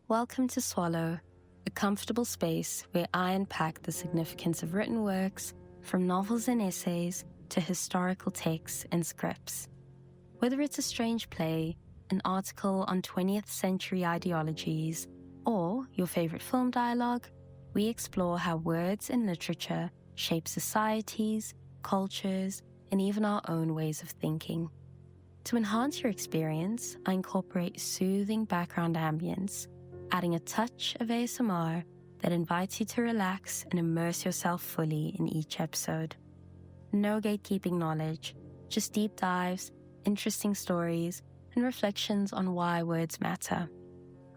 Welcome to Swallow, a comfortable space where I unpack the significance of written works, from novels and essays to historical texts and scripts. Whether it's a strange play, an article on 20th century ideologies, or your favorite film dialogue, we explore how words and literature shape societies, cultures, and even our own ways of thinking. To enhance your experience, I incorporate soothing background ambience, adding a touch of ASMR that invites you to relax and immerse yourself fully in each episode. No gatekeeping knowledge, just deep dives, interesting stories, and reflections on why words matter.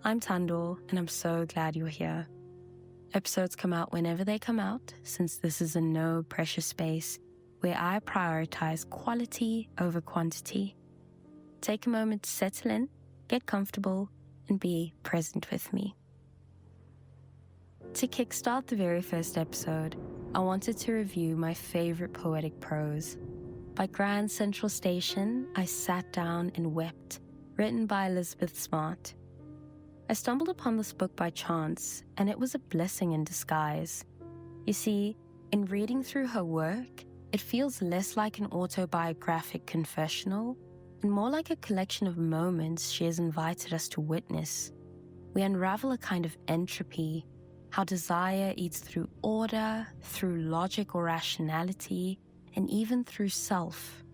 I'm Tandor, and I'm so glad you're here. Episodes come out whenever they come out, since this is a no-pressure space where I prioritize quality over quantity. Take a moment to settle in, get comfortable, and be present with me. To kickstart the very first episode, I wanted to review my favorite poetic prose. By Grand Central Station, I Sat Down and Wept, written by Elizabeth Smart. I stumbled upon this book by chance, and it was a blessing in disguise. You see, in reading through her work, it feels less like an autobiographic confessional and more like a collection of moments she has invited us to witness. We unravel a kind of entropy, how desire eats through order, through logic or rationality, and even through self.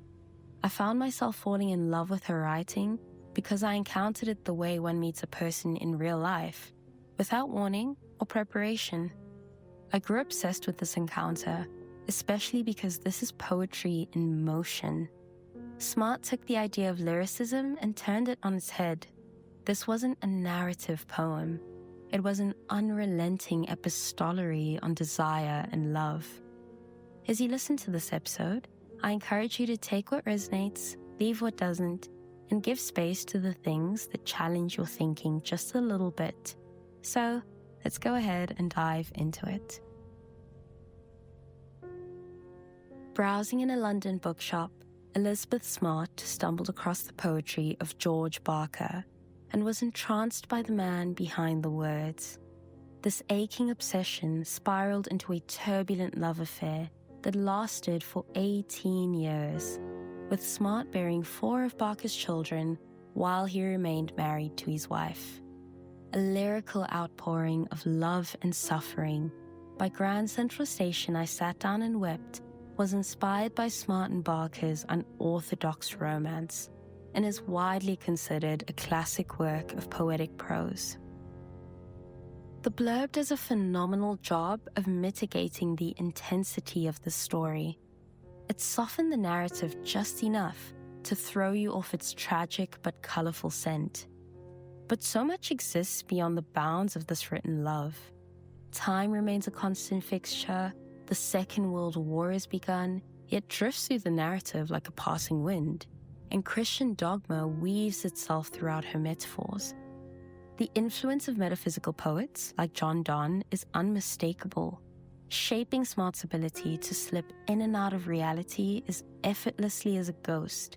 I found myself falling in love with her writing because I encountered it the way one meets a person in real life, without warning or preparation. I grew obsessed with this encounter, especially because this is poetry in motion. Smart took the idea of lyricism and turned it on its head. This wasn't a narrative poem. It was an unrelenting epistolary on desire and love. As you listen to this episode, I encourage you to take what resonates, leave what doesn't, and give space to the things that challenge your thinking just a little bit. So, let's go ahead and dive into it. Browsing in a London bookshop, Elizabeth Smart stumbled across the poetry of George Barker and was entranced by the man behind the words. This aching obsession spiraled into a turbulent love affair that lasted for 18 years, with Smart bearing 4 of Barker's children while he remained married to his wife. A lyrical outpouring of love and suffering. By Grand Central Station, I Sat Down and Wept was inspired by Smart and Barker's unorthodox romance and is widely considered a classic work of poetic prose. The blurb does a phenomenal job of mitigating the intensity of the story. It softened the narrative just enough to throw you off its tragic but colorful scent. But so much exists beyond the bounds of this written love. Time remains a constant fixture. The Second World War has begun, yet drifts through the narrative like a passing wind, and Christian dogma weaves itself throughout her metaphors. The influence of metaphysical poets like John Donne is unmistakable, shaping Smart's ability to slip in and out of reality as effortlessly as a ghost.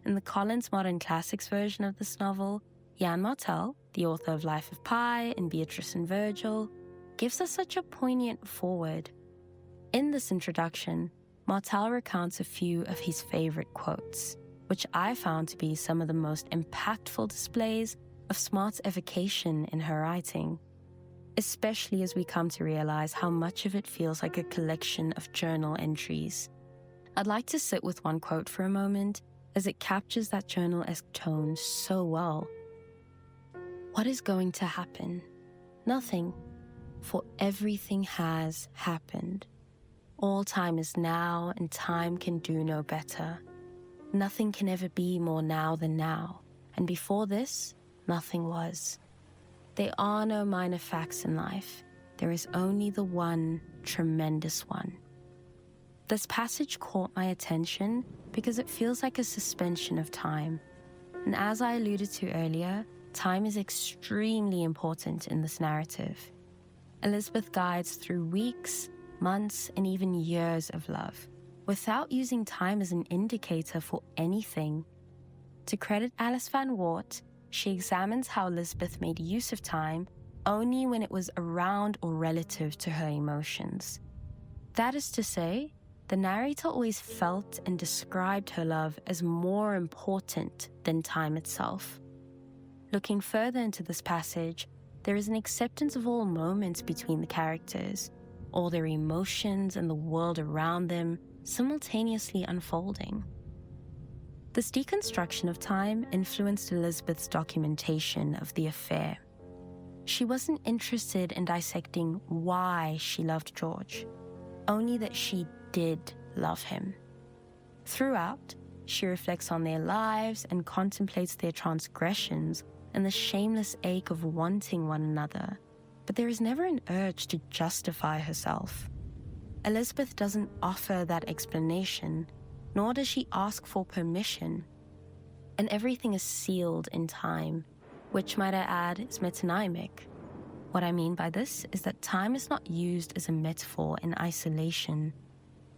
In the Collins Modern Classics version of this novel, Jan Martel, the author of Life of Pi and Beatrice and Virgil, gives us such a poignant foreword. In this introduction, Martel recounts a few of his favorite quotes, which I found to be some of the most impactful displays of Smart's evocation in her writing, especially as we come to realize how much of it feels like a collection of journal entries. I'd like to sit with one quote for a moment, as it captures that journal-esque tone so well. What is going to happen? Nothing, for everything has happened. All time is now, and time can do no better. Nothing can ever be more now than now, and before this, nothing was. There are no minor facts in life. There is only the one tremendous one. This passage caught my attention because it feels like a suspension of time. And as I alluded to earlier, time is extremely important in this narrative. Elizabeth guides through weeks, months, and even years of love, without using time as an indicator for anything. To credit Alice Van Wart, she examines how Elizabeth made use of time only when it was around or relative to her emotions. That is to say, the narrator always felt and described her love as more important than time itself. Looking further into this passage, there is an acceptance of all moments between the characters, all their emotions and the world around them simultaneously unfolding. This deconstruction of time influenced Elizabeth's documentation of the affair. She wasn't interested in dissecting why she loved George, only that she did love him. Throughout, she reflects on their lives and contemplates their transgressions and the shameless ache of wanting one another, but there is never an urge to justify herself. Elizabeth doesn't offer that explanation, nor does she ask for permission, and everything is sealed in time, which, might I add, is metonymic. What I mean by this is that time is not used as a metaphor in isolation.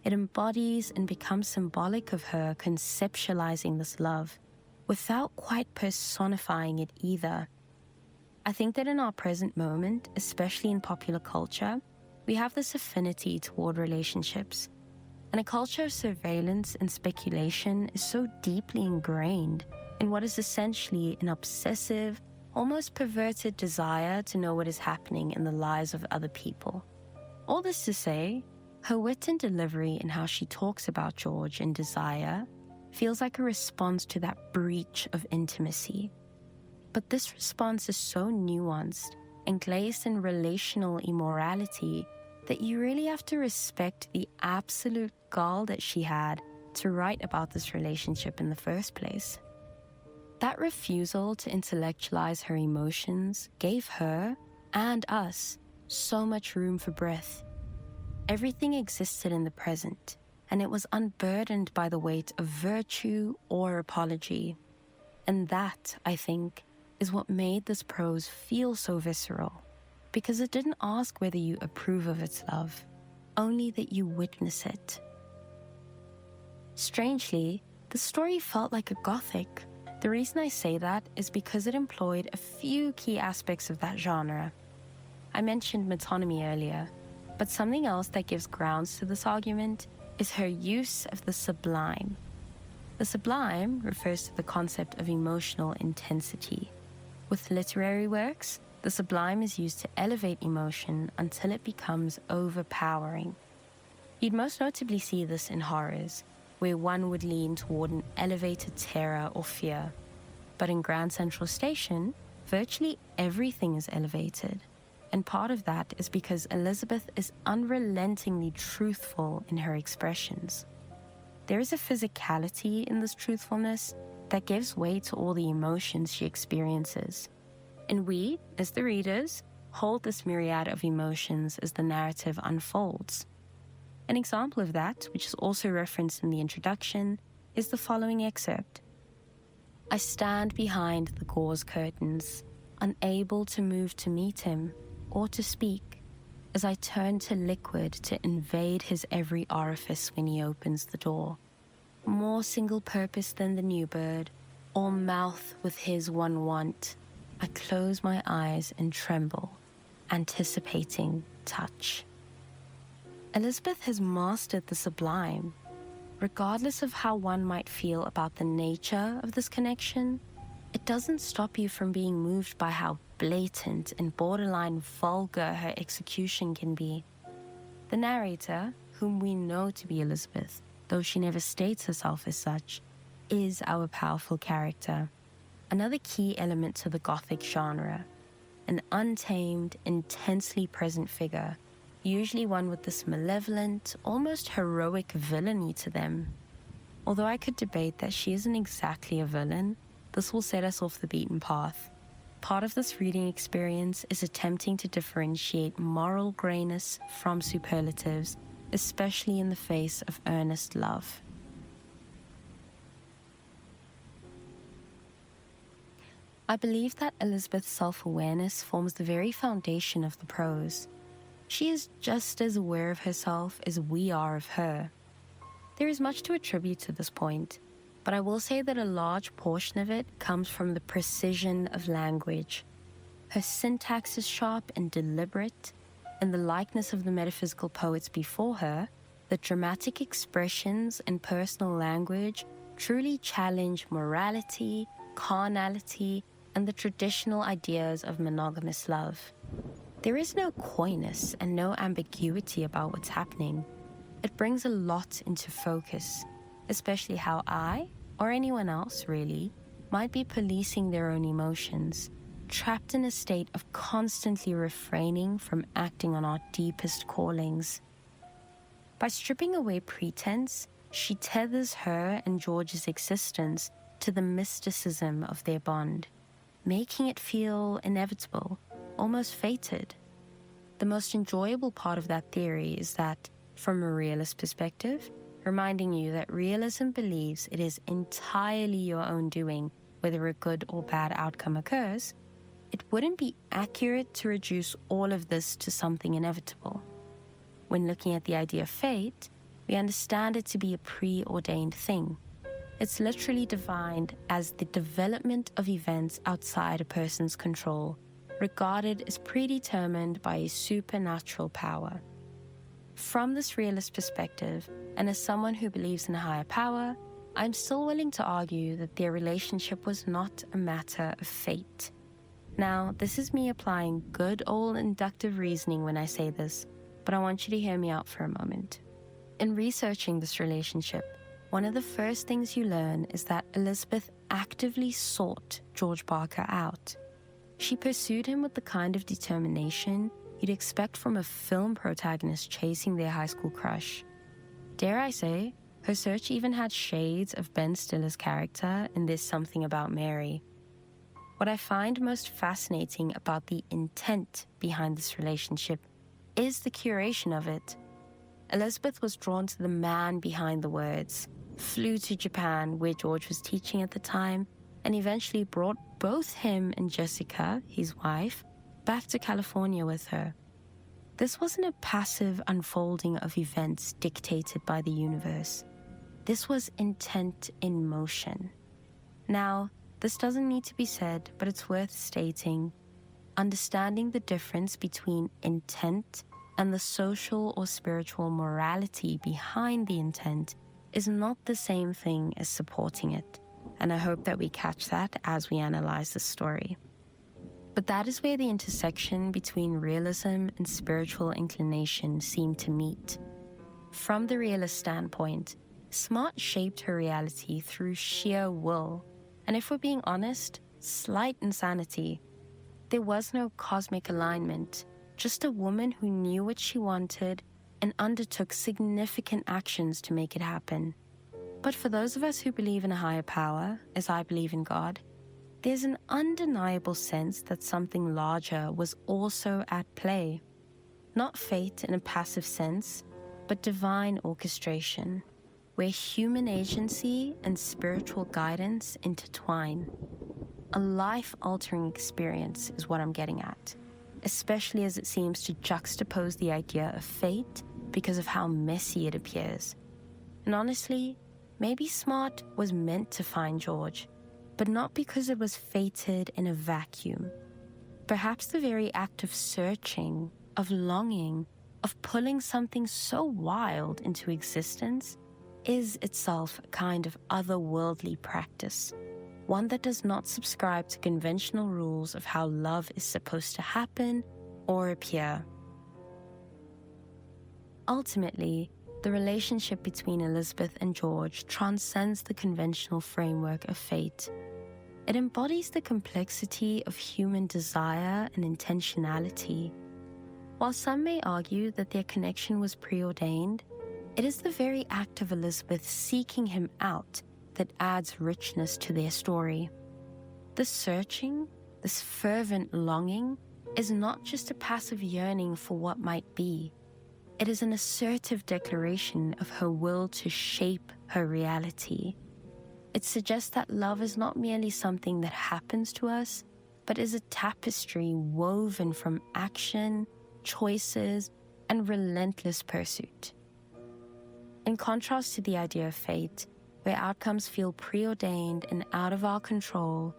It embodies and becomes symbolic of her conceptualizing this love, without quite personifying it either. I think that in our present moment, especially in popular culture, we have this affinity toward relationships. And a culture of surveillance and speculation is so deeply ingrained in what is essentially an obsessive, almost perverted desire to know what is happening in the lives of other people. All this to say, her wit and delivery in how she talks about George and desire feels like a response to that breach of intimacy. But this response is so nuanced and glazed in relational immorality that you really have to respect the absolute gall that she had to write about this relationship in the first place. That refusal to intellectualize her emotions gave her, and us, so much room for breath. Everything existed in the present, and it was unburdened by the weight of virtue or apology. And that, I think, is what made this prose feel so visceral, because it didn't ask whether you approve of its love, only that you witness it. Strangely, the story felt like a Gothic. The reason I say that is because it employed a few key aspects of that genre. I mentioned metonymy earlier, but something else that gives grounds to this argument is her use of the sublime. The sublime refers to the concept of emotional intensity. With literary works, the sublime is used to elevate emotion until it becomes overpowering. You'd most notably see this in horrors, where one would lean toward an elevated terror or fear. But in Grand Central Station, virtually everything is elevated. And part of that is because Elizabeth is unrelentingly truthful in her expressions. There is a physicality in this truthfulness that gives way to all the emotions she experiences. And we, as the readers, hold this myriad of emotions as the narrative unfolds. An example of that, which is also referenced in the introduction, is the following excerpt. I stand behind the gauze curtains, unable to move to meet him or to speak, as I turn to liquid to invade his every orifice when he opens the door. More single purpose than the new bird, all mouth with his one want, I close my eyes and tremble, anticipating touch. Elizabeth has mastered the sublime. Regardless of how one might feel about the nature of this connection, it doesn't stop you from being moved by how blatant and borderline vulgar her execution can be. The narrator, whom we know to be Elizabeth, though she never states herself as such, is our powerful character. Another key element to the Gothic genre, an untamed, intensely present figure, usually one with this malevolent, almost heroic villainy to them. Although I could debate that she isn't exactly a villain, this will set us off the beaten path. Part of this reading experience is attempting to differentiate moral grayness from superlatives, especially in the face of earnest love. I believe that Elizabeth's self-awareness forms the very foundation of the prose. She is just as aware of herself as we are of her. There is much to attribute to this point, but I will say that a large portion of it comes from the precision of language. Her syntax is sharp and deliberate. In the likeness of the metaphysical poets before her, the dramatic expressions and personal language truly challenge morality, carnality, and the traditional ideas of monogamous love. There is no coyness and no ambiguity about what's happening. It brings a lot into focus, especially how I, or anyone else really, might be policing their own emotions, trapped in a state of constantly refraining from acting on our deepest callings. By stripping away pretense, she tethers her and George's existence to the mysticism of their bond, making it feel inevitable, almost fated. The most enjoyable part of that theory is that, from a realist perspective, reminding you that realism believes it is entirely your own doing whether a good or bad outcome occurs, it wouldn't be accurate to reduce all of this to something inevitable. When looking at the idea of fate, we understand it to be a preordained thing. It's literally defined as the development of events outside a person's control, regarded as predetermined by a supernatural power. From this realist perspective, and as someone who believes in a higher power, I'm still willing to argue that their relationship was not a matter of fate. Now, this is me applying good old inductive reasoning when I say this, but I want you to hear me out for a moment. In researching this relationship, one of the first things you learn is that Elizabeth actively sought George Barker out. She pursued him with the kind of determination you'd expect from a film protagonist chasing their high school crush. Dare I say, her search even had shades of Ben Stiller's character in There's Something About Mary. What I find most fascinating about the intent behind this relationship is the curation of it. Elizabeth was drawn to the man behind the words, flew to Japan, where George was teaching at the time, and eventually brought both him and Jessica, his wife, back to California with her. This wasn't a passive unfolding of events dictated by the universe. This was intent in motion. Now, this doesn't need to be said, but it's worth stating. Understanding the difference between intent and the social or spiritual morality behind the intent is not the same thing as supporting it, and I hope that we catch that as we analyze the story. But that is where the intersection between realism and spiritual inclination seem to meet. From the realist standpoint, Smart shaped her reality through sheer will, and if we're being honest, slight insanity. There was no cosmic alignment, just a woman who knew what she wanted and undertook significant actions to make it happen. But for those of us who believe in a higher power, as I believe in God, there's an undeniable sense that something larger was also at play. Not fate in a passive sense, but divine orchestration, where human agency and spiritual guidance intertwine. A life-altering experience is what I'm getting at, especially as it seems to juxtapose the idea of fate because of how messy it appears. And honestly, maybe Smart was meant to find George, but not because it was fated in a vacuum. Perhaps the very act of searching, of longing, of pulling something so wild into existence is itself a kind of otherworldly practice, one that does not subscribe to conventional rules of how love is supposed to happen or appear. Ultimately, the relationship between Elizabeth and George transcends the conventional framework of fate. It embodies the complexity of human desire and intentionality. While some may argue that their connection was preordained, it is the very act of Elizabeth seeking him out that adds richness to their story. This searching, this fervent longing, is not just a passive yearning for what might be. It is an assertive declaration of her will to shape her reality. It suggests that love is not merely something that happens to us, but is a tapestry woven from action, choices, and relentless pursuit. In contrast to the idea of fate, where outcomes feel preordained and out of our control,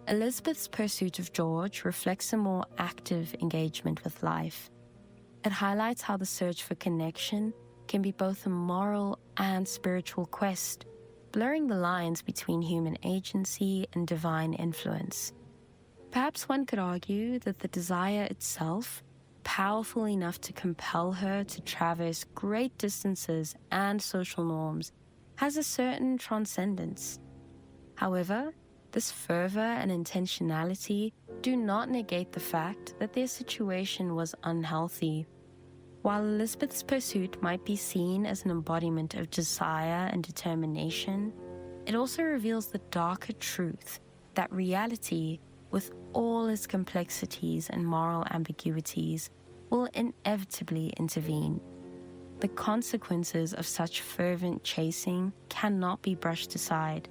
Elizabeth's pursuit of George reflects a more active engagement with life. It highlights how the search for connection can be both a moral and spiritual quest, blurring the lines between human agency and divine influence. Perhaps one could argue that the desire itself, powerful enough to compel her to traverse great distances and social norms, has a certain transcendence. However, this fervor and intentionality do not negate the fact that their situation was unhealthy. While Elizabeth's pursuit might be seen as an embodiment of desire and determination, it also reveals the darker truth that reality, with all its complexities and moral ambiguities, will inevitably intervene. The consequences of such fervent chasing cannot be brushed aside.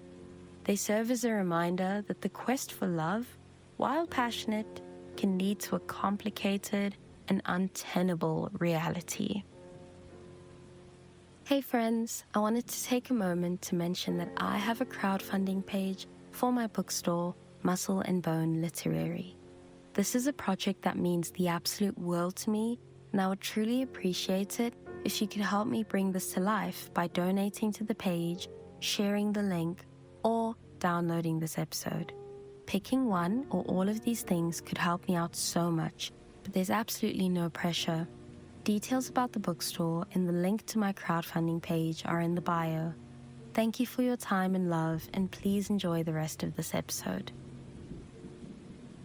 They serve as a reminder that the quest for love, while passionate, can lead to a complicated and untenable reality. Hey friends, I wanted to take a moment to mention that I have a crowdfunding page for my bookstore, Muscle and Bone Literary. This is a project that means the absolute world to me, and I would truly appreciate it if you could help me bring this to life by donating to the page, sharing the link, or downloading this episode. Picking one or all of these things could help me out so much, but there's absolutely no pressure. Details about the bookstore and the link to my crowdfunding page are in the bio. Thank you for your time and love, and please enjoy the rest of this episode.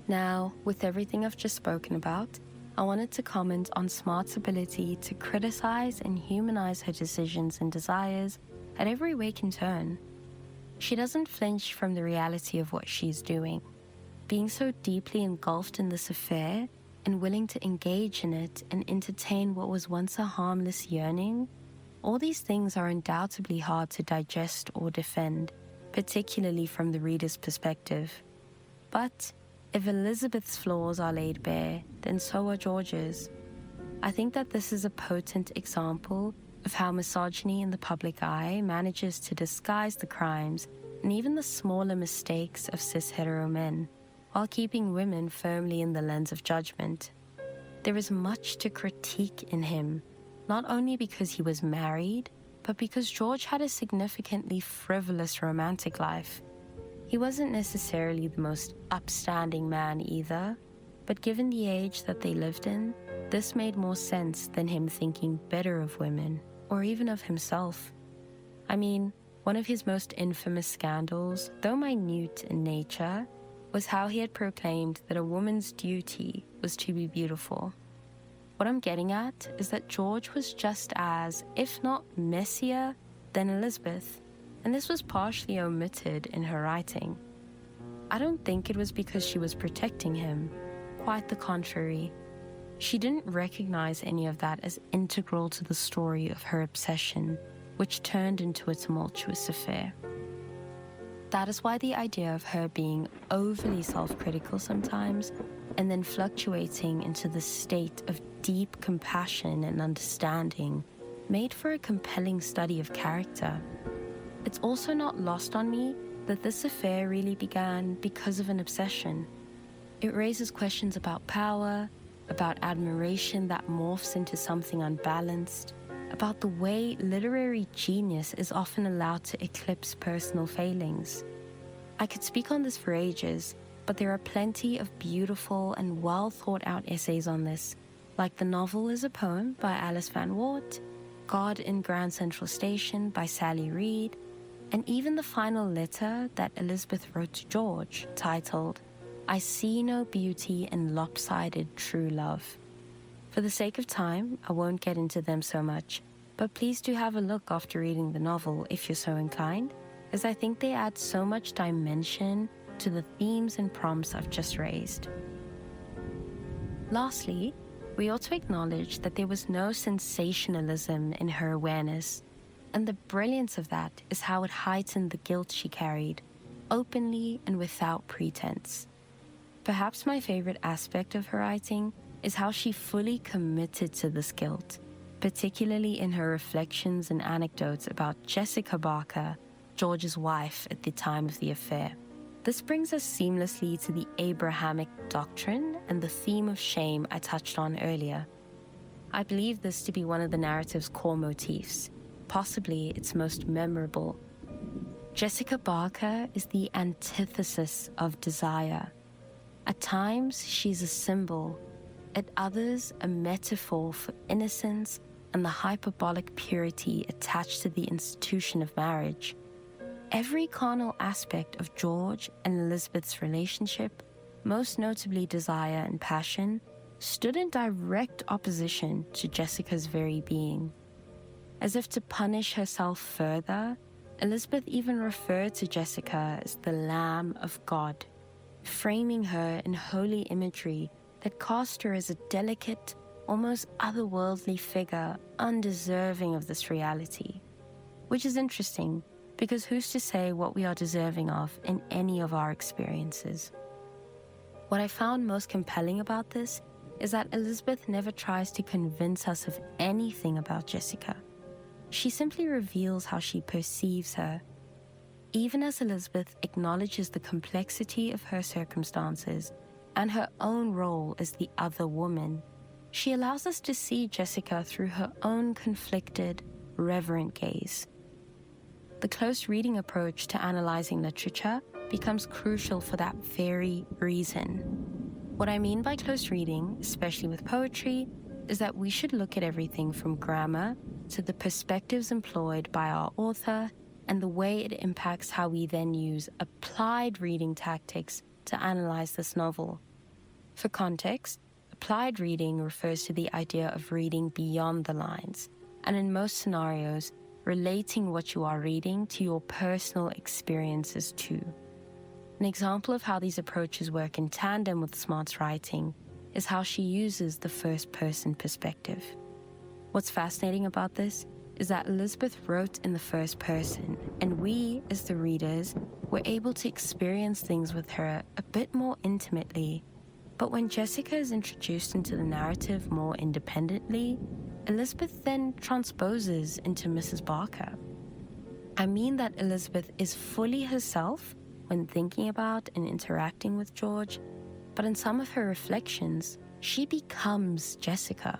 Now, with everything I've just spoken about, I wanted to comment on Smart's ability to criticize and humanize her decisions and desires at every waking turn. She doesn't flinch from the reality of what she's doing. Being so deeply engulfed in this affair and willing to engage in it and entertain what was once a harmless yearning, all these things are undoubtedly hard to digest or defend, particularly from the reader's perspective. But if Elizabeth's flaws are laid bare, then so are George's. I think that this is a potent example of how misogyny in the public eye manages to disguise the crimes and even the smaller mistakes of cis-hetero men, while keeping women firmly in the lens of judgment. There is much to critique in him, not only because he was married, but because George had a significantly frivolous romantic life. He wasn't necessarily the most upstanding man either, but given the age that they lived in, this made more sense than him thinking better of women, or even of himself. I mean, one of his most infamous scandals, though minute in nature, was how he had proclaimed that a woman's duty was to be beautiful. What I'm getting at is that George was just as, if not messier, than Elizabeth, and this was partially omitted in her writing. I don't think it was because she was protecting him. Quite the contrary. She didn't recognize any of that as integral to the story of her obsession, which turned into a tumultuous affair. That is why the idea of her being overly self-critical sometimes, and then fluctuating into the state of deep compassion and understanding, made for a compelling study of character. It's also not lost on me that this affair really began because of an obsession. It raises questions about power, about admiration that morphs into something unbalanced, about the way literary genius is often allowed to eclipse personal failings. I could speak on this for ages, but there are plenty of beautiful and well thought out essays on this, like The Novel is a Poem by Alice Van Wart, God in Grand Central Station by Sally Reed, and even the final letter that Elizabeth wrote to George, titled, I See No Beauty in Lopsided True Love. For the sake of time, I won't get into them so much, but please do have a look after reading the novel if you're so inclined, as I think they add so much dimension to the themes and prompts I've just raised. Lastly, we ought to acknowledge that there was no sensationalism in her awareness, and the brilliance of that is how it heightened the guilt she carried, openly and without pretense. Perhaps my favorite aspect of her writing is how she fully committed to this guilt, particularly in her reflections and anecdotes about Jessica Barker, George's wife at the time of the affair. This brings us seamlessly to the Abrahamic doctrine and the theme of shame I touched on earlier. I believe this to be one of the narrative's core motifs, possibly its most memorable. Jessica Barker is the antithesis of desire. At times, she's a symbol, at others, a metaphor for innocence and the hyperbolic purity attached to the institution of marriage. Every carnal aspect of George and Elizabeth's relationship, most notably desire and passion, stood in direct opposition to Jessica's very being. As if to punish herself further, Elizabeth even referred to Jessica as the Lamb of God, framing her in holy imagery that cast her as a delicate, almost otherworldly figure undeserving of this reality. Which is interesting, because who's to say what we are deserving of in any of our experiences? What I found most compelling about this is that Elizabeth never tries to convince us of anything about Jessica. She simply reveals how she perceives her. Even as Elizabeth acknowledges the complexity of her circumstances and her own role as the other woman, she allows us to see Jessica through her own conflicted, reverent gaze. The close reading approach to analyzing literature becomes crucial for that very reason. What I mean by close reading, especially with poetry, is that we should look at everything from grammar to the perspectives employed by our author and the way it impacts how we then use applied reading tactics to analyze this novel. For context, applied reading refers to the idea of reading beyond the lines, and in most scenarios, relating what you are reading to your personal experiences too. An example of how these approaches work in tandem with Smart's writing is how she uses the first-person perspective. What's fascinating about this is that Elizabeth wrote in the first person, and we, as the readers, were able to experience things with her a bit more intimately. But when Jessica is introduced into the narrative more independently, Elizabeth then transposes into Mrs. Barker. I mean that Elizabeth is fully herself when thinking about and interacting with George, but in some of her reflections, she becomes Jessica.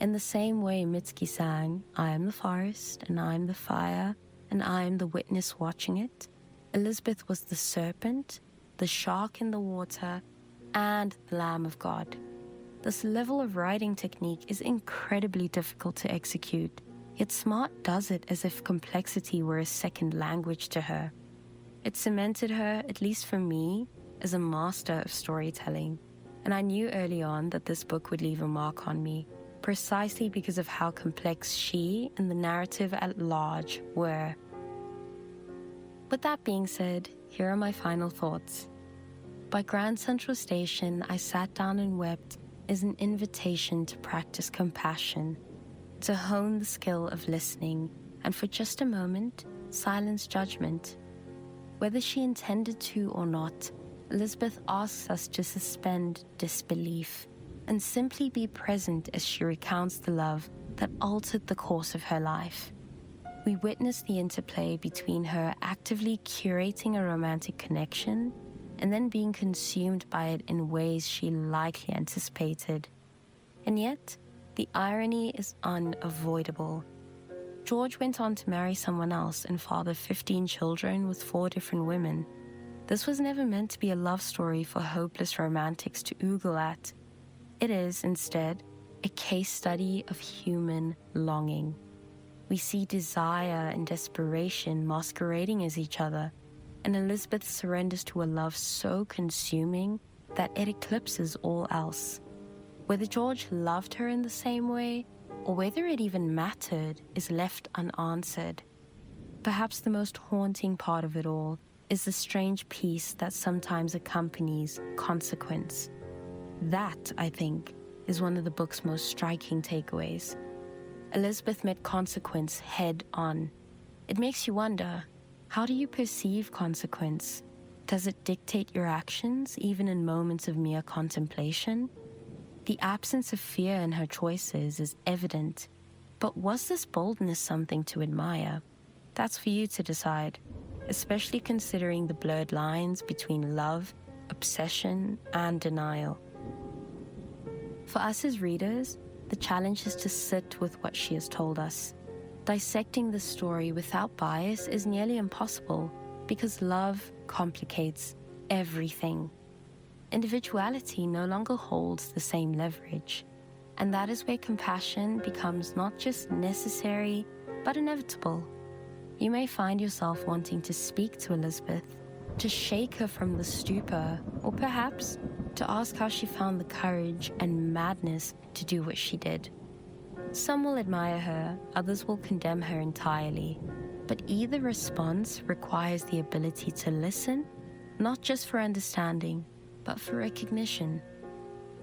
In the same way Mitski sang, "I am the forest, and I am the fire, and I am the witness watching it," Elizabeth was the serpent, the shark in the water, and the Lamb of God. This level of writing technique is incredibly difficult to execute, yet Smart does it as if complexity were a second language to her. It cemented her, at least for me, as a master of storytelling, and I knew early on that this book would leave a mark on me, precisely because of how complex she and the narrative at large were. With that being said, here are my final thoughts. By Grand Central Station, I Sat Down and Wept is an invitation to practice compassion, to hone the skill of listening, and for just a moment, silence judgment. Whether she intended to or not, Elizabeth asks us to suspend disbelief and simply be present as she recounts the love that altered the course of her life. We witness the interplay between her actively curating a romantic connection and then being consumed by it in ways she likely anticipated. And yet, the irony is unavoidable. George went on to marry someone else and father 15 children with 4 different women. This was never meant to be a love story for hopeless romantics to oogle at. It is, instead, a case study of human longing. We see desire and desperation masquerading as each other, and Elizabeth surrenders to a love so consuming that it eclipses all else. Whether George loved her in the same way, or whether it even mattered, is left unanswered. Perhaps the most haunting part of it all is the strange peace that sometimes accompanies consequence. That, I think, is one of the book's most striking takeaways. Elizabeth met consequence head on. It makes you wonder, how do you perceive consequence? Does it dictate your actions, even in moments of mere contemplation? The absence of fear in her choices is evident, but was this boldness something to admire? That's for you to decide. especially considering the blurred lines between love, obsession, and denial. For us as readers, the challenge is to sit with what she has told us. Dissecting the story without bias is nearly impossible because love complicates everything. Individuality no longer holds the same leverage, and that is where compassion becomes not just necessary, but inevitable. You may find yourself wanting to speak to Elizabeth, to shake her from the stupor, or perhaps to ask how she found the courage and madness to do what she did. Some will admire her, others will condemn her entirely, but either response requires the ability to listen, not just for understanding, but for recognition.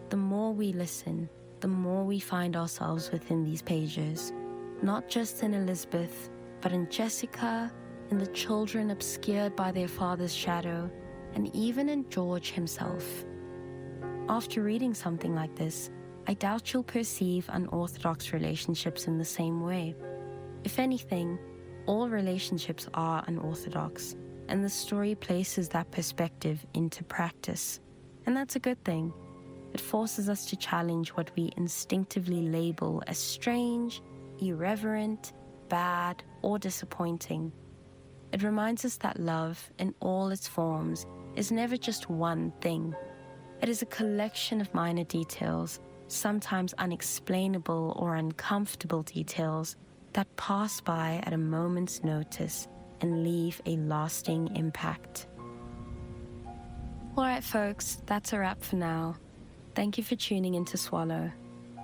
The more we listen, the more we find ourselves within these pages, not just in Elizabeth, but in Jessica, in the children obscured by their father's shadow, and even in George himself. After reading something like this, I doubt you'll perceive unorthodox relationships in the same way. If anything, all relationships are unorthodox, and the story places that perspective into practice. And that's a good thing. It forces us to challenge what we instinctively label as strange, irreverent, bad, or disappointing. It reminds us that love, in all its forms, is never just one thing. It is a collection of minor details, sometimes unexplainable or uncomfortable details, that pass by at a moment's notice and leave a lasting impact. Alright folks, that's a wrap for now. Thank you for tuning in to Swallow.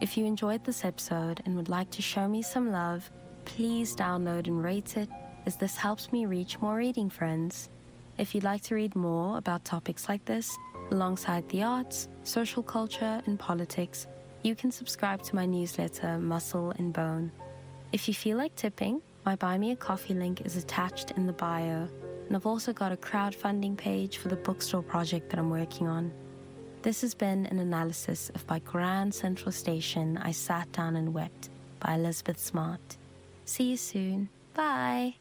If you enjoyed this episode and would like to show me some love, please download and rate it, as this helps me reach more reading friends. If you'd like to read more about topics like this, alongside the arts, social culture, and politics, you can subscribe to my newsletter, Muscle and Bone. If you feel like tipping, my Buy Me a Coffee link is attached in the bio, and I've also got a crowdfunding page for the bookstore project that I'm working on. This has been an analysis of By Grand Central Station, I Sat Down and Wept by Elizabeth Smart. See you soon. Bye.